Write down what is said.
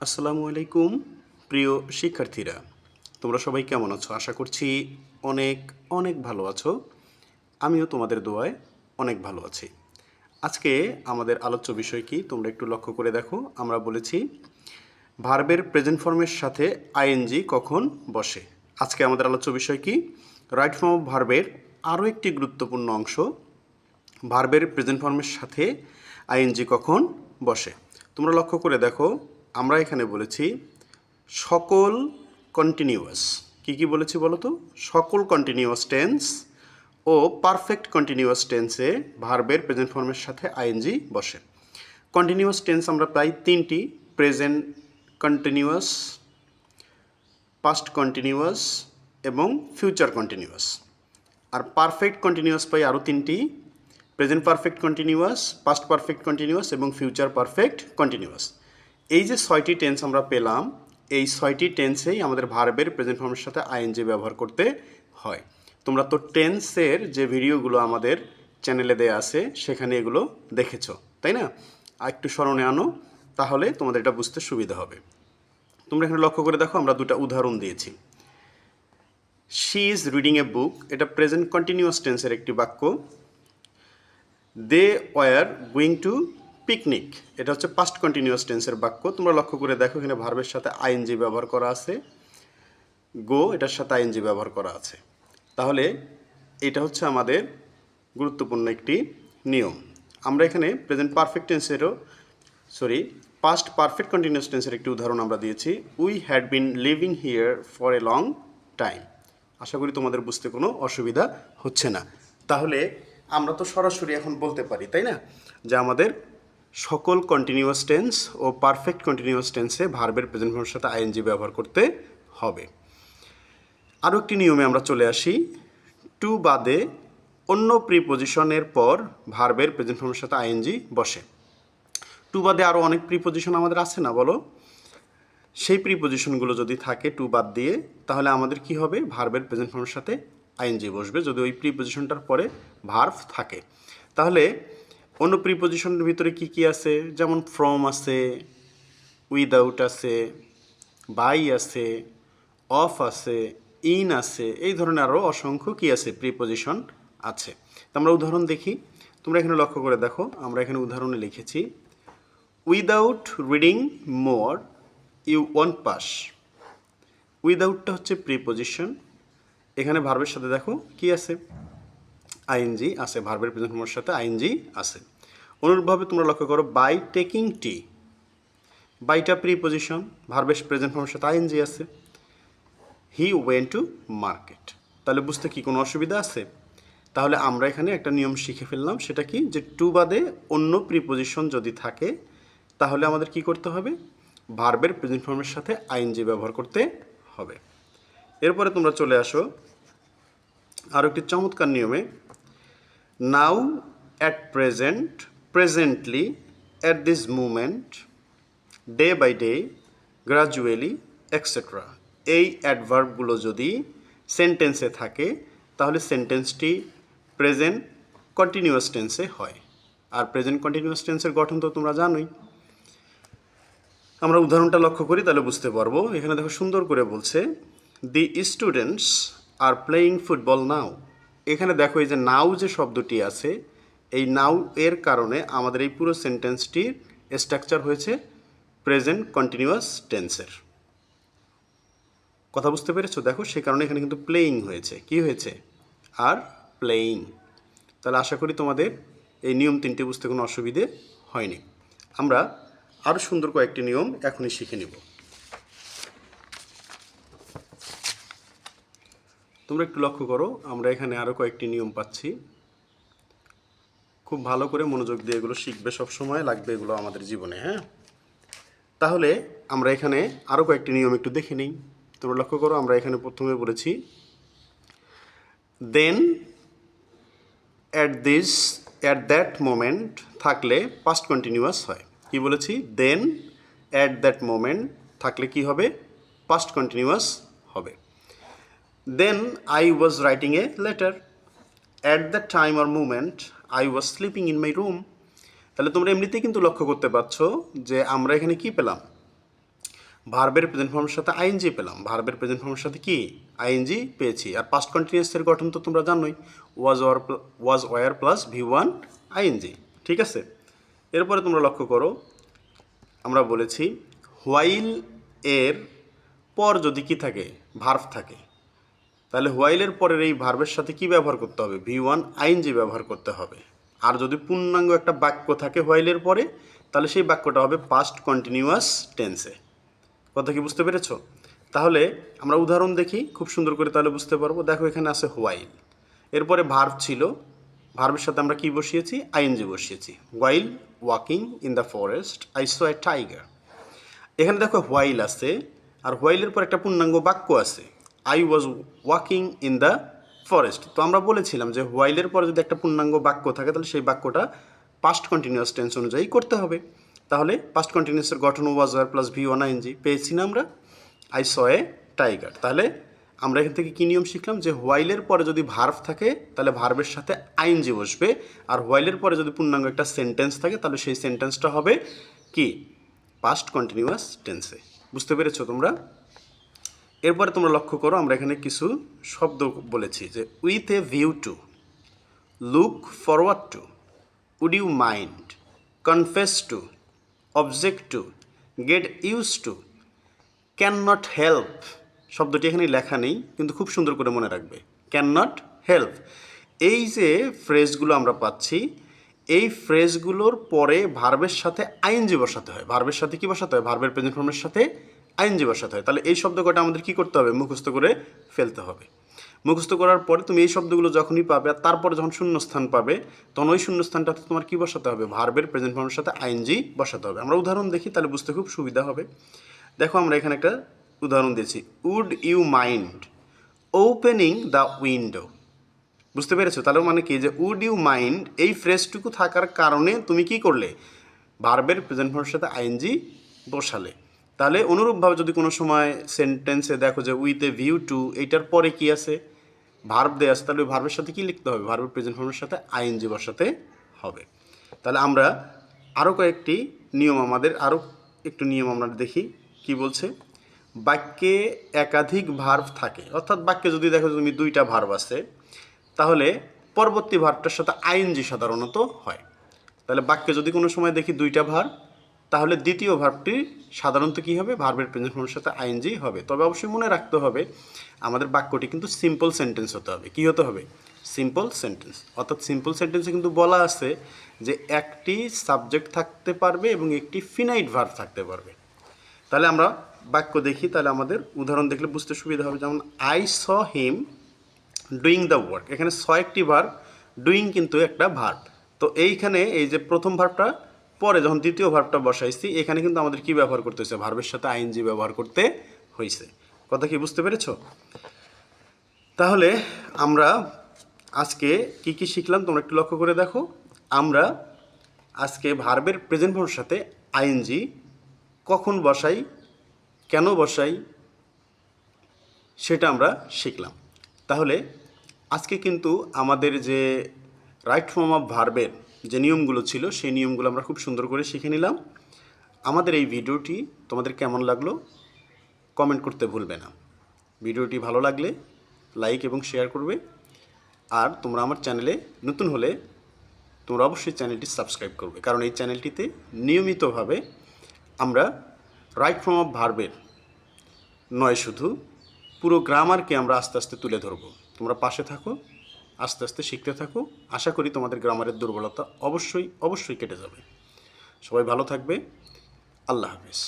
আসসালামু আলাইকুম প্রিয় শিক্ষার্থীরা, তোমরা সবাই কেমন আছো? আশা করছি অনেক অনেক ভালো আছো। আমিও তোমাদের দোয়ায় অনেক ভালো আছি। আজকে আমাদের আলোচ্য বিষয় কি তোমরা একটু লক্ষ্য করে দেখো। আমরা বলেছি ভার্বের প্রেজেন্ট ফর্মের সাথে আইএনজি কখন বসে। আজকে আমাদের আলোচ্য বিষয় কি? রাইট ফর্ম অফ ভার্বের আরও একটি গুরুত্বপূর্ণ অংশ, ভার্বের প্রেজেন্ট ফর্মের সাথে আইএনজি কখন বসে। তোমরা লক্ষ্য করে দেখো, আমরা এখানে বলেছি সকল কন্টিনিউয়াস। কি বলেছি বলো তো? সকল কন্টিনিউয়াস টেন্স ও পারফেক্ট কন্টিনিউয়াস টেন্সে ভার্বের প্রেজেন্ট ফর্মের সাথে আইএনজি বসে। কন্টিনিউয়াস টেন্স আমরা প্রায় তিনটি: প্রেজেন্ট কন্টিনিউয়াস, পাস্ট কন্টিনিউয়াস এবং ফিউচার কন্টিনিউয়াস। আর পারফেক্ট কন্টিনিউয়াস পাই আরও তিনটি: present perfect continuous, past perfect continuous এবং ফিউচার পারফেক্ট কন্টিনিউয়াস। এই যে 6টি টেন্স আমরা পেলাম, এই 6টি টেন্সেই আমাদের ভার্বের প্রেজেন্ট ফর্মের সাথে আইএনজি ব্যবহার করতে হয়। তোমরা তো টেন্সের যে ভিডিওগুলো আমাদের চ্যানেলে দেয়া আছে সেখানে এগুলো দেখেছো, তাই না? আর একটু স্মরণে আনো, তাহলে তোমাদের এটা বুঝতে সুবিধা হবে। তোমরা এখানে লক্ষ্য করে দেখো, আমরা দুটো উদাহরণ দিয়েছি। She is reading a book, এটা প্রেজেন্ট কন্টিনিউয়াস টেন্সের একটি বাক্য। They were going to picnic, এটা হচ্ছে পাস্ট কন্টিনিউয়াস টেন্সের বাক্য। তোমরা লক্ষ্য করে দেখো, এখানে ভার্বের সাথে আইএনজি ব্যবহার করা আছে, গো এটার সাথে আইএনজি ব্যবহার করা আছে। তাহলে এটা হচ্ছে আমাদের গুরুত্বপূর্ণ একটি নিয়ম। আমরা এখানে প্রেজেন্ট পারফেক্ট টেন্সেরও পাস্ট পারফেক্ট কন্টিনিউয়াস টেন্সের একটি উদাহরণ আমরা দিয়েছি। We had been living here for a long time. আশা করি তোমাদের বুঝতে কোনো অসুবিধা হচ্ছে না। তাহলে আমরা তো সরাসরি এখন বলতে পারি, তাই না, যে আমাদের সকল কন্টিনিউয়াস টেন্স ও পারফেক্ট কন্টিনিউয়াস টেন্সে ভার্বের প্রেজেন্ট ফর্মের সাথে আইএনজি ব্যবহার করতে হবে। আরও একটি নিয়মে আমরা চলে আসি। টু বাদে অন্য প্রিপোজিশনের পর ভার্বের প্রেজেন্ট ফর্মের সাথে আইএনজি বসে। টু বাদে আরও অনেক প্রিপোজিশন আমাদের আছে না, বলো? সেই প্রিপোজিশনগুলো যদি থাকে টু বাদ দিয়ে, তাহলে আমাদের কি হবে? ভার্বের প্রেজেন্ট ফর্মের সাথে আইএনজি বসবে যদি ওই প্রিপোজিশনটার পরে ভার্ব থাকে। তাহলে অন্য প্রিপোজিশনের ভিতরে কি আছে? যেমন ফ্রম আছে, উইদাউট আছে, বাই আছে, অফ আছে, ইন আছে, এই ধরনের আরও অসংখ্য কি আছে? প্রিপোজিশন আছে। তো আমরা উদাহরণ দেখি। তোমরা এখানে লক্ষ্য করে দেখো, আমরা এখানে উদাহরণে লিখেছি without reading more you won't pass. উইদাউটটা হচ্ছে প্রিপোজিশন, এখানে ভার্বের সাথে দেখো কি আছে? আইএনজি আছে, ভার্বের প্রেজেন্ট ফর্মের সাথে আইএনজি আছে। অনুরূপভাবে তোমরা লক্ষ্য করো বাই টেকিং টি, বাইটা প্রিপোজিশন, ভার্বের প্রেজেন্ট ফর্মের সাথে আইএনজি আছে। He went to market. তাহলে বুঝতে কি কোনো অসুবিধা আছে? তাহলে আমরা এখানে একটা নিয়ম শিখে ফেললাম, সেটা কি? যে টু বাদে অন্য প্রিপোজিশন যদি থাকে তাহলে আমাদের কি করতে হবে? ভার্বের প্রেজেন্ট ফর্মের সাথে আইএনজি ব্যবহার করতে হবে। এরপরে তোমরা চলে আসো আরও একটি চমৎকার নিয়মে। Now, at present, presently, at this moment, day by day, gradually, etcetera. এই অ্যাডভার্বগুলো যদি সেন্টেন্সে থাকে তাহলে সেন্টেন্সটি প্রেজেন্ট কন্টিনিউয়াস টেন্সে হয়। আর প্রেজেন্ট কন্টিনিউয়াস টেন্সের গঠন তো তোমরা জানোই। আমরা উদাহরণটা লক্ষ্য করি, তাহলে বুঝতে পারবো। এখানে দেখো সুন্দর করে বলছে, the students are playing football নাও। এখানে দেখো এই যে নাও যে শব্দটি আছে, এই নাও এর কারণে আমাদের এই পুরো সেন্টেন্সটির স্ট্রাকচার হয়েছে প্রেজেন্ট কন্টিনিউয়াস টেন্সের। কথা বুঝতে পেরেছো? দেখো সে কারণে এখানে কিন্তু প্লেয়িং হয়েছে। কি হয়েছে? Are playing. তাহলে আশা করি তোমাদের এই নিয়ম তিনটে বুঝতে কোনো অসুবিধে হয়নি। আমরা আরও সুন্দর কয়েকটি নিয়ম এখনই শিখে নিব। তোমরা একটু লক্ষ্য করো, আমরা এখানে আরও কয়েকটি নিয়ম পাচ্ছি। খুব ভালো করে মনোযোগ দিয়ে এগুলো শিখবে, সবসময় লাগবে এগুলো আমাদের জীবনে, হ্যাঁ? তাহলে আমরা এখানে আরও কয়েকটি নিয়ম একটু দেখে নিই। তোমরা লক্ষ্য করো, আমরা এখানে প্রথমে বলেছি দেন, অ্যাট দ্যাট মোমেন্ট থাকলে পাস্ট কন্টিনিউয়াস হয়। কি বলেছি? দেন, অ্যাট দ্যাট মোমেন্ট থাকলে কি হবে? পাস্ট কন্টিনিউয়াস হবে। Then I was writing a letter, at that time or moment I was sleeping in my room. তাহলে তোমরা এমনিতেই কিন্তু লক্ষ্য করতে পারছো যে আমরা এখানে কি পেলাম? ভার্বের প্রেজেন্ট ফর্মের সাথে আইএনজি পেলাম, ভার্বের প্রেজেন্ট ফর্মের সাথে কি আইএনজি পেয়েছি। আর পাস্ট কন্টিনিউয়াসের গঠন তো তোমরা জানোই, was were plus V1 ING. ঠিক আছে, এরপরে তোমরা লক্ষ্য করো, আমরা বলেছি হোয়াইল এর পর যদি কি থাকে, ভার্ব থাকে, তাহলে হোয়াইলের পরের এই ভার্বের সাথে কি ব্যবহার করতে হবে, V1 আইএনজি ব্যবহার করতে হবে। আর যদি পূর্ণাঙ্গ একটা বাক্য থাকে হোয়াইলের পরে, তাহলে সেই বাক্যটা হবে পাস্ট কন্টিনিউয়াস টেন্সে। কথা কি বুঝতে পেরেছো? তাহলে আমরা উদাহরণ দেখি খুব সুন্দর করে, তাহলে বুঝতে পারবো। দেখো এখানে আছে হোয়াইল, এরপরে ভার্ব ছিল, ভার্বের সাথে আমরা কি বসিয়েছি, আইএনজি বসিয়েছি। While walking in the forest I saw a tiger. এখানে দেখো হোয়াইল আছে, আর হোয়াইলের পর একটা পূর্ণাঙ্গ বাক্য আছে, I was walking in the forest. তো আমরা বলেছিলাম যে হোয়াইলের পরে যদি একটা পূর্ণাঙ্গ বাক্য থাকে, তাহলে সেই বাক্যটা পাস্ট কন্টিনিউয়াস টেন্স অনুযায়ী করতে হবে। তাহলে পাস্ট কন্টিনিউয়াসের গঠন was were plus V1 ING পেয়েছি না আমরা, আই স এ টাইগার। তাহলে আমরা এখান থেকে কী নিয়ম শিখলাম, যে হোয়াইলের পরে যদি ভার্ব থাকে তাহলে ভার্বের সাথে আইএনজি বসবে, আর হোয়াইলের পরে যদি পূর্ণাঙ্গ একটা সেন্টেন্স থাকে তাহলে সেই সেন্টেন্সটা হবে কি, পাস্ট কন্টিনিউয়াস টেন্সে। বুঝতে পেরেছো তোমরা? এরপরে তোমরা লক্ষ্য করো, আমরা এখানে কিছু শব্দ বলেছি, যে with a view to, look forward to, would you mind, confess to, object to, get use to, can not help. শব্দটি এখানে লেখা নেই, কিন্তু খুব সুন্দর করে মনে রাখবে, ক্যান নট হেল্প। এই যে ফ্রেজগুলো আমরা পাচ্ছি, এই ফ্রেজগুলোর পরে ভার্বের সাথে আইএনজি বসাতে হয়। ভার্বের সাথে কি বসাতে হয়, ভার্বের প্রেজেন্ট ফর্মের সাথে আইএনজি বসাতে হয়। তাহলে এই শব্দ কটা আমাদের কি করতে হবে, মুখস্থ করে ফেলতে হবে। মুখস্থ করার পরে তুমি এই শব্দগুলো যখনই পাবে, আর তারপরে যখন শূন্যস্থান পাবে, তখন ওই শূন্যস্থানটাতে তোমার কি বসাতে হবে, ভার্বের প্রেজেন্ট ফর্মের সাথে আইএনজি বসাতে হবে। আমরা উদাহরণ দেখি, তাহলে বুঝতে খুব সুবিধা হবে। দেখো আমরা এখানে একটা উদাহরণ দিয়েছি, would you mind opening the window. বুঝতে পেরেছো? তাহলে মানে কি, যে উড ইউ মাইন্ড এই ফ্রেজটুকু থাকার কারণে তুমি কি করলে, ভার্বের প্রেজেন্ট ফর্মের সাথে আইএনজি বসালে। তাহলে অনুরূপভাবে যদি কোনো সময় সেন্টেন্সে দেখো যে উইথ এ ভিউ টু, এইটার পরে কি আছে, ভার্ব দেওয়া আছে, তাহলে ভার্বের সাথে কি লিখতে হবে, ভার্বের প্রেজেন্ট ফর্মের সাথে আইএনজি বসাতে হবে। তাহলে আমরা আরও কয়েকটি নিয়ম, আমাদের আরও একটু নিয়ম আমরা দেখি কি বলছে। বাক্যে একাধিক ভার্ব থাকে, অর্থাৎ বাক্যে যদি দেখো তুমি দুইটা ভার্ব আছে, তাহলে পরবর্তী ভার্বটার সাথে আইএনজি সাধারণত হয়। তাহলে বাক্যে যদি কোনো সময় দেখি দুইটা ভার্ব, তাহলে দ্বিতীয় ভার্বটি সাধারণত কী হবে, ভার্বের প্রেজেন্ট ফর্মের সাথে আইএনজি হবে। তবে অবশ্যই মনে রাখতে হবে, আমাদের বাক্যটি কিন্তু সিম্পল সেন্টেন্স হতে হবে। কী হতে হবে, সিম্পল সেন্টেন্স। অর্থাৎ সিম্পল সেন্টেন্সে কিন্তু বলা আছে যে একটি সাবজেক্ট থাকতে পারবে এবং একটি ফিনাইট ভার্ব থাকতে পারবে। তাহলে আমরা বাক্য দেখি, তাহলে আমাদের উদাহরণ দেখলে বুঝতে সুবিধা হবে। যেমন I saw him doing the work, এখানে স একটি ভার্ব, ডুইং কিন্তু একটা ভার্ব। তো এইখানে এই যে প্রথম ভার্বটা পরে যখন দ্বিতীয় ভার্বটা বসাইছি, এখানে কিন্তু আমাদের কি ব্যবহার করতে হয়েছে, ভার্বের সাথে আইএনজি ব্যবহার করতে হয়েছে। কথা কি বুঝতে পেরেছো? তাহলে আমরা আজকে কি কি শিখলাম তোমরা একটু লক্ষ্য করে দেখো। আমরা আজকে ভার্বের প্রেজেন্ট ফর্মের সাথে আইএনজি কখন বসাই, কেন বসাই, সেটা আমরা শিখলাম। তাহলে আজকে কিন্তু আমাদের যে রাইট ফর্ম অফ ভার্বের যে নিয়মগুলো ছিল, সেই নিয়মগুলো আমরা খুব সুন্দর করে শিখে নিলাম। আমাদের এই ভিডিওটি তোমাদের কেমন লাগলো কমেন্ট করতে ভুলবে না। ভিডিওটি ভালো লাগলে লাইক এবং শেয়ার করবে। আর তোমরা আমার চ্যানেলে নতুন হলে তোমরা অবশ্যই চ্যানেলটি সাবস্ক্রাইব করবে, কারণ এই চ্যানেলটিতে নিয়মিতভাবে আমরা রাইট ফর্ম অফ ভার্বের নয়, শুধু পুরো গ্রামারকে আমরা আস্তে আস্তে তুলে ধরবো। তোমরা পাশে থাকো, আস্তে আস্তে শিখতে থাকো। আশা করি তোমাদের গ্রামারের দুর্বলতা অবশ্যই কেটে যাবে। সবাই ভালো থাকবে। আল্লাহ হাফেজ।